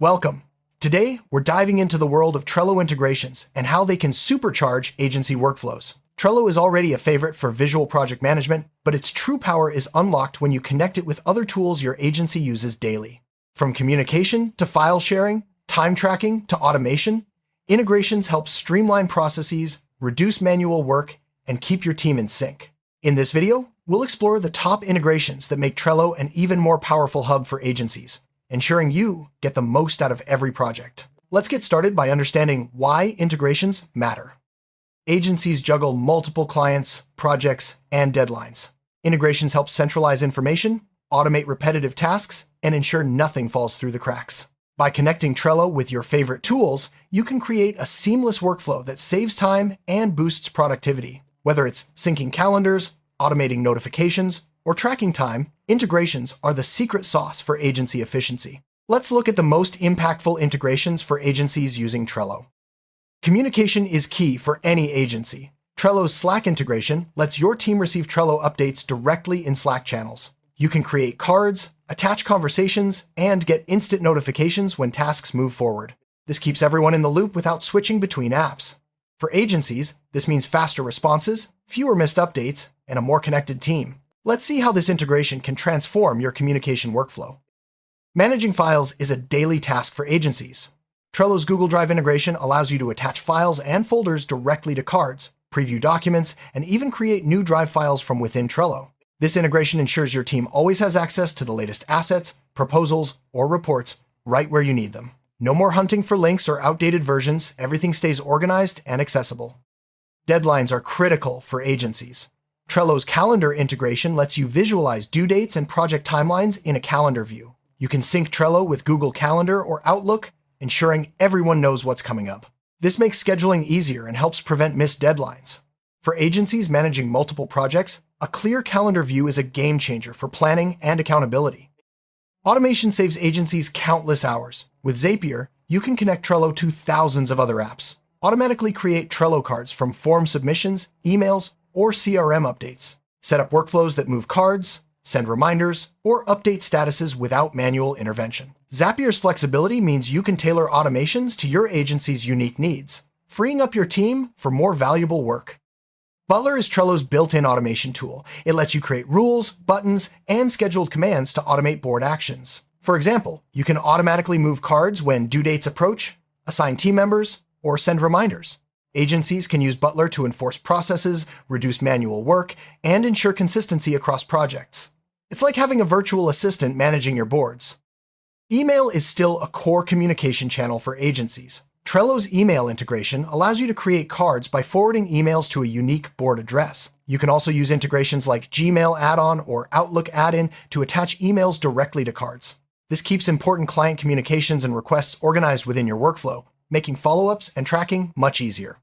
Welcome. Today, we're diving into the world of Trello integrations and how they can supercharge agency workflows. Trello is already a favorite for visual project management, but its true power is unlocked when you connect it with other tools your agency uses daily. From communication to file sharing, time tracking to automation, integrations help streamline processes, reduce manual work, and keep your team in sync. In this video, we'll explore the top integrations that make Trello an even more powerful hub for agencies, ensuring you get the most out of every project. Let's get started by understanding why integrations matter. Agencies juggle multiple clients, projects, and deadlines. Integrations help centralize information, automate repetitive tasks, and ensure nothing falls through the cracks. By connecting Trello with your favorite tools, you can create a seamless workflow that saves time and boosts productivity. Whether it's syncing calendars, automating notifications, or tracking time, integrations are the secret sauce for agency efficiency. Let's look at the most impactful integrations for agencies using Trello. Communication is key for any agency. Trello's Slack integration lets your team receive Trello updates directly in Slack channels. You can create cards, attach conversations, and get instant notifications when tasks move forward. This keeps everyone in the loop without switching between apps. For agencies, this means faster responses, fewer missed updates, and a more connected team. Let's see how this integration can transform your communication workflow. Managing files is a daily task for agencies. Trello's Google Drive integration allows you to attach files and folders directly to cards, preview documents, and even create new Drive files from within Trello. This integration ensures your team always has access to the latest assets, proposals, or reports right where you need them. No more hunting for links or outdated versions, everything stays organized and accessible. Deadlines are critical for agencies. Trello's calendar integration lets you visualize due dates and project timelines in a calendar view. You can sync Trello with Google Calendar or Outlook, ensuring everyone knows what's coming up. This makes scheduling easier and helps prevent missed deadlines. For agencies managing multiple projects, a clear calendar view is a game changer for planning and accountability. Automation saves agencies countless hours. With Zapier, you can connect Trello to thousands of other apps. Automatically create Trello cards from form submissions, emails, or CRM updates. Set up workflows that move cards, send reminders, or update statuses without manual intervention. Zapier's flexibility means you can tailor automations to your agency's unique needs, freeing up your team for more valuable work. Butler is Trello's built-in automation tool. It lets you create rules, buttons, and scheduled commands to automate board actions. For example, you can automatically move cards when due dates approach, assign team members, or send reminders. Agencies can use Butler to enforce processes, reduce manual work, and ensure consistency across projects. It's like having a virtual assistant managing your boards. Email is still a core communication channel for agencies. Trello's email integration allows you to create cards by forwarding emails to a unique board address. You can also use integrations like Gmail add-on or Outlook add-in to attach emails directly to cards. This keeps important client communications and requests organized within your workflow, making follow-ups and tracking much easier.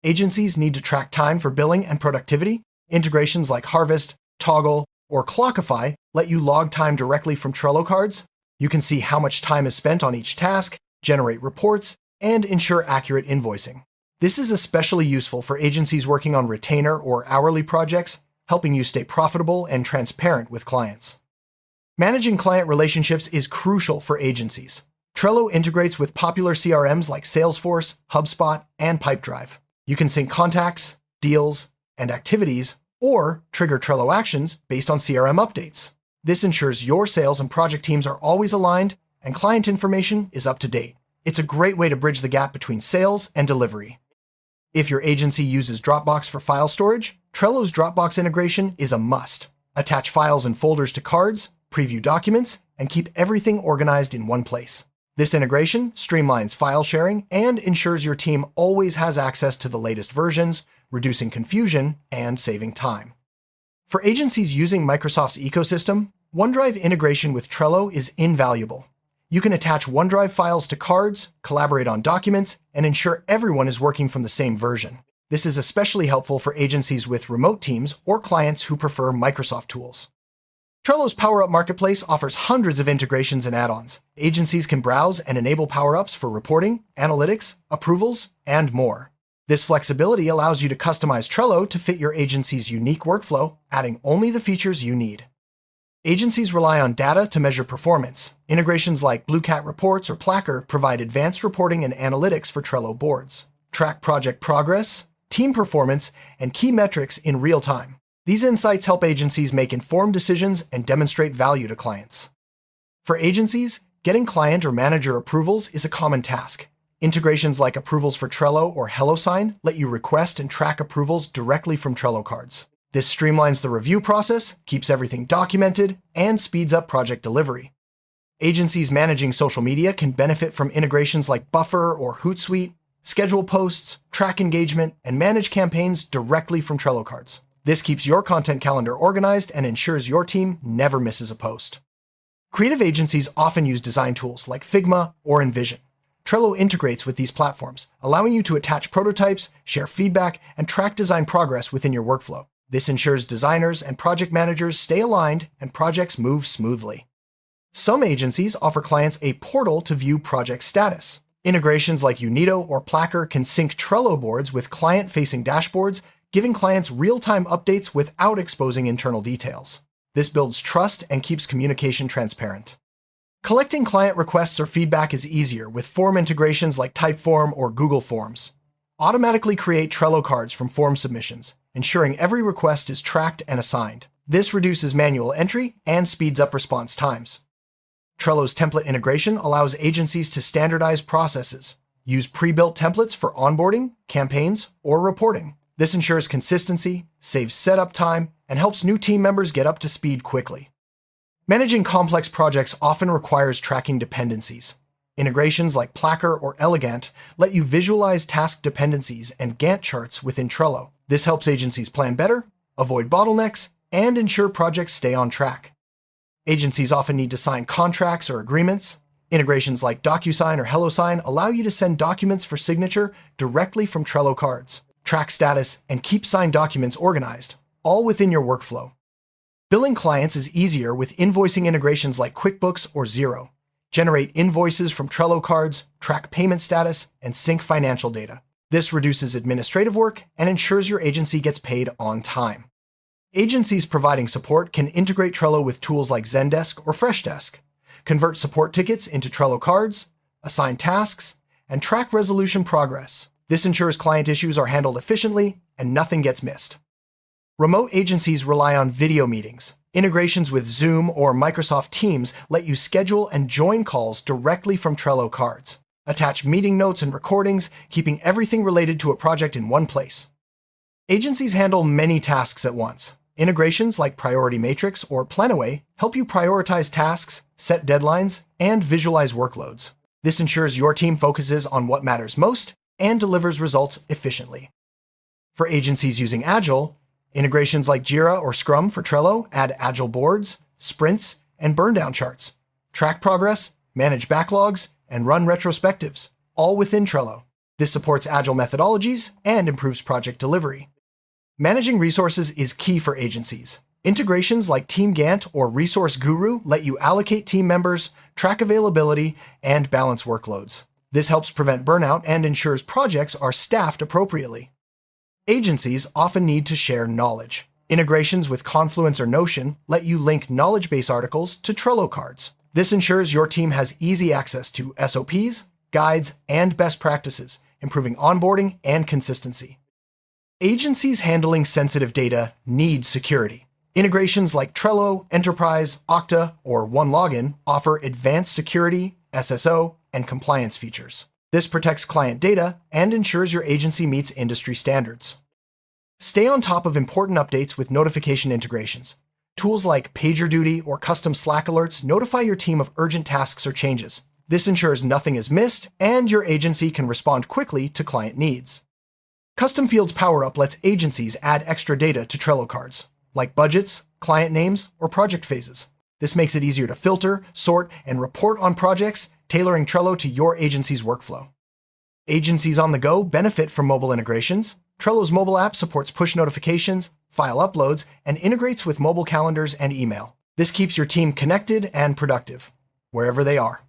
Agencies need to track time for billing and productivity. Integrations like Harvest, Toggle, or Clockify let you log time directly from Trello cards. You can see how much time is spent on each task, generate reports, and ensure accurate invoicing. This is especially useful for agencies working on retainer or hourly projects, helping you stay profitable and transparent with clients. Managing client relationships is crucial for agencies. Trello integrates with popular CRMs like Salesforce, HubSpot, and Pipedrive. You can sync contacts, deals, and activities, or trigger Trello actions based on CRM updates. This ensures your sales and project teams are always aligned and client information is up to date. It's a great way to bridge the gap between sales and delivery. If your agency uses Dropbox for file storage, Trello's Dropbox integration is a must. Attach files and folders to cards, preview documents, and keep everything organized in one place. This integration streamlines file sharing and ensures your team always has access to the latest versions, reducing confusion and saving time. For agencies using Microsoft's ecosystem, OneDrive integration with Trello is invaluable. You can attach OneDrive files to cards, collaborate on documents, and ensure everyone is working from the same version. This is especially helpful for agencies with remote teams or clients who prefer Microsoft tools. Trello's PowerUp Marketplace offers hundreds of integrations and add-ons. Agencies can browse and enable PowerUps for reporting, analytics, approvals, and more. This flexibility allows you to customize Trello to fit your agency's unique workflow, adding only the features you need. Agencies rely on data to measure performance. Integrations like Blue Cat Reports or Placker provide advanced reporting and analytics for Trello boards. Track project progress, team performance, and key metrics in real time. These insights help agencies make informed decisions and demonstrate value to clients. For agencies, getting client or manager approvals is a common task. Integrations like approvals for Trello or HelloSign let you request and track approvals directly from Trello cards. This streamlines the review process, keeps everything documented, and speeds up project delivery. Agencies managing social media can benefit from integrations like Buffer or Hootsuite, schedule posts, track engagement, and manage campaigns directly from Trello cards. This keeps your content calendar organized and ensures your team never misses a post. Creative agencies often use design tools like Figma or InVision. Trello integrates with these platforms, allowing you to attach prototypes, share feedback, and track design progress within your workflow. This ensures designers and project managers stay aligned and projects move smoothly. Some agencies offer clients a portal to view project status. Integrations like Unito or Placker can sync Trello boards with client-facing dashboards, giving clients real-time updates without exposing internal details. This builds trust and keeps communication transparent. Collecting client requests or feedback is easier with form integrations like Typeform or Google Forms. Automatically create Trello cards from form submissions, ensuring every request is tracked and assigned. This reduces manual entry and speeds up response times. Trello's template integration allows agencies to standardize processes, use pre-built templates for onboarding, campaigns, or reporting. This ensures consistency, saves setup time, and helps new team members get up to speed quickly. Managing complex projects often requires tracking dependencies. Integrations like Placker or Elegant let you visualize task dependencies and Gantt charts within Trello. This helps agencies plan better, avoid bottlenecks, and ensure projects stay on track. Agencies often need to sign contracts or agreements. Integrations like DocuSign or HelloSign allow you to send documents for signature directly from Trello cards, track status, and keep signed documents organized, all within your workflow. Billing clients is easier with invoicing integrations like QuickBooks or Xero. Generate invoices from Trello cards, track payment status, and sync financial data. This reduces administrative work and ensures your agency gets paid on time. Agencies providing support can integrate Trello with tools like Zendesk or Freshdesk, convert support tickets into Trello cards, assign tasks, and track resolution progress. This ensures client issues are handled efficiently and nothing gets missed. Remote agencies rely on video meetings. Integrations with Zoom or Microsoft Teams let you schedule and join calls directly from Trello cards. Attach meeting notes and recordings, keeping everything related to a project in one place. Agencies handle many tasks at once. Integrations like Priority Matrix or Planaway help you prioritize tasks, set deadlines, and visualize workloads. This ensures your team focuses on what matters most and delivers results efficiently. For agencies using Agile, integrations like Jira or Scrum for Trello add Agile boards, sprints, and burn-down charts. Track progress, manage backlogs, and run retrospectives, all within Trello. This supports Agile methodologies and improves project delivery. Managing resources is key for agencies. Integrations like Team Gantt or Resource Guru let you allocate team members, track availability, and balance workloads. This helps prevent burnout and ensures projects are staffed appropriately. Agencies often need to share knowledge. Integrations with Confluence or Notion let you link knowledge base articles to Trello cards. This ensures your team has easy access to SOPs, guides, and best practices, improving onboarding and consistency. Agencies handling sensitive data need security. Integrations like Trello, Enterprise, Okta, or OneLogin offer advanced security, SSO, and compliance features. This protects client data and ensures your agency meets industry standards. Stay on top of important updates with notification integrations. Tools like PagerDuty or custom Slack alerts notify your team of urgent tasks or changes. This ensures nothing is missed and your agency can respond quickly to client needs. Custom Fields PowerUp lets agencies add extra data to Trello cards, like budgets, client names, or project phases. This makes it easier to filter, sort, and report on projects, tailoring Trello to your agency's workflow. Agencies on the go benefit from mobile integrations. Trello's mobile app supports push notifications, file uploads, and integrates with mobile calendars and email. This keeps your team connected and productive, wherever they are.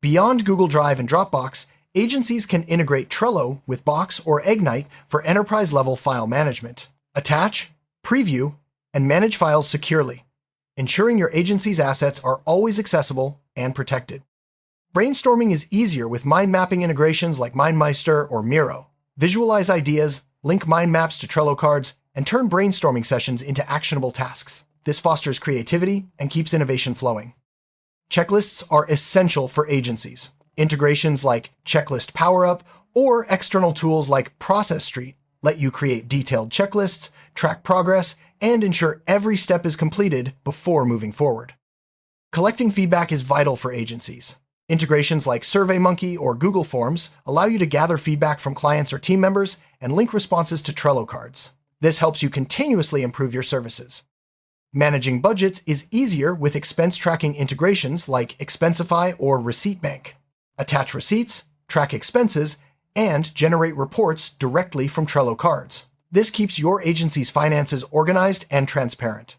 Beyond Google Drive and Dropbox, agencies can integrate Trello with Box or Ignite for enterprise-level file management. Attach, preview, and manage files securely. ensuring your agency's assets are always accessible and protected. Brainstorming is easier with mind mapping integrations like MindMeister or Miro. Visualize ideas, link mind maps to Trello cards, and turn brainstorming sessions into actionable tasks. This fosters creativity and keeps innovation flowing. Checklists are essential for agencies. Integrations like Checklist PowerUp or external tools like Process Street let you create detailed checklists, track progress, and ensure every step is completed before moving forward. Collecting feedback is vital for agencies. Integrations like SurveyMonkey or Google Forms allow you to gather feedback from clients or team members and link responses to Trello cards. This helps you continuously improve your services. Managing budgets is easier with expense tracking integrations like Expensify or Receipt Bank. Attach receipts, track expenses, and generate reports directly from Trello cards. This keeps your agency's finances organized and transparent.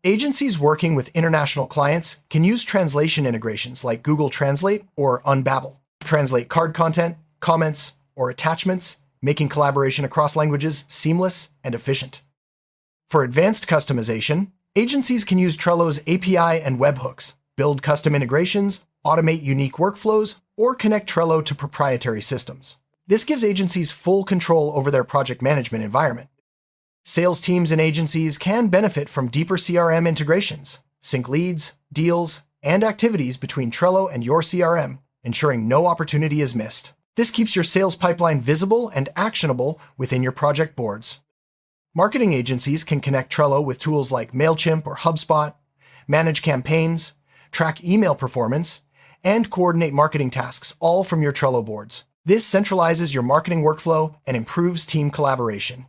Agencies working with international clients can use translation integrations like Google Translate or Unbabel. Translate card content, comments, or attachments, making collaboration across languages seamless and efficient. For advanced customization, agencies can use Trello's API and webhooks, build custom integrations, automate unique workflows, or connect Trello to proprietary systems. This gives agencies full control over their project management environment. Sales teams and agencies can benefit from deeper CRM integrations, sync leads, deals, and activities between Trello and your CRM, ensuring no opportunity is missed. This keeps your sales pipeline visible and actionable within your project boards. Marketing agencies can connect Trello with tools like MailChimp or HubSpot, manage campaigns, track email performance, and coordinate marketing tasks, all from your Trello boards. This centralizes your marketing workflow and improves team collaboration.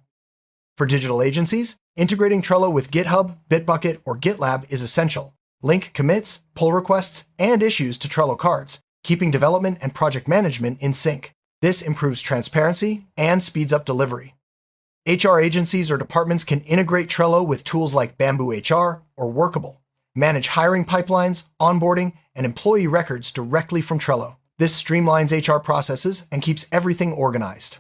For digital agencies, integrating Trello with GitHub, Bitbucket, or GitLab is essential. Link commits, pull requests, and issues to Trello cards, keeping development and project management in sync. This improves transparency and speeds up delivery. HR agencies or departments can integrate Trello with tools like Bamboo HR or Workable, manage hiring pipelines, onboarding, and employee records directly from Trello. This streamlines HR processes and keeps everything organized.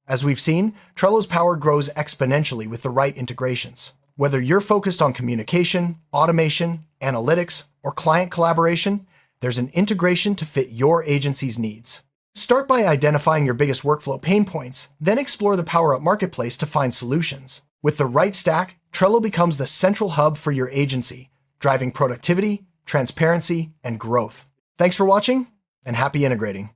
As we've seen, Trello's power grows exponentially with the right integrations. Whether you're focused on communication, automation, analytics, or client collaboration, there's an integration to fit your agency's needs. Start by identifying your biggest workflow pain points, then explore the PowerUp Marketplace to find solutions. With the right stack, Trello becomes the central hub for your agency, driving productivity, transparency, and growth. Thanks for watching, and happy integrating.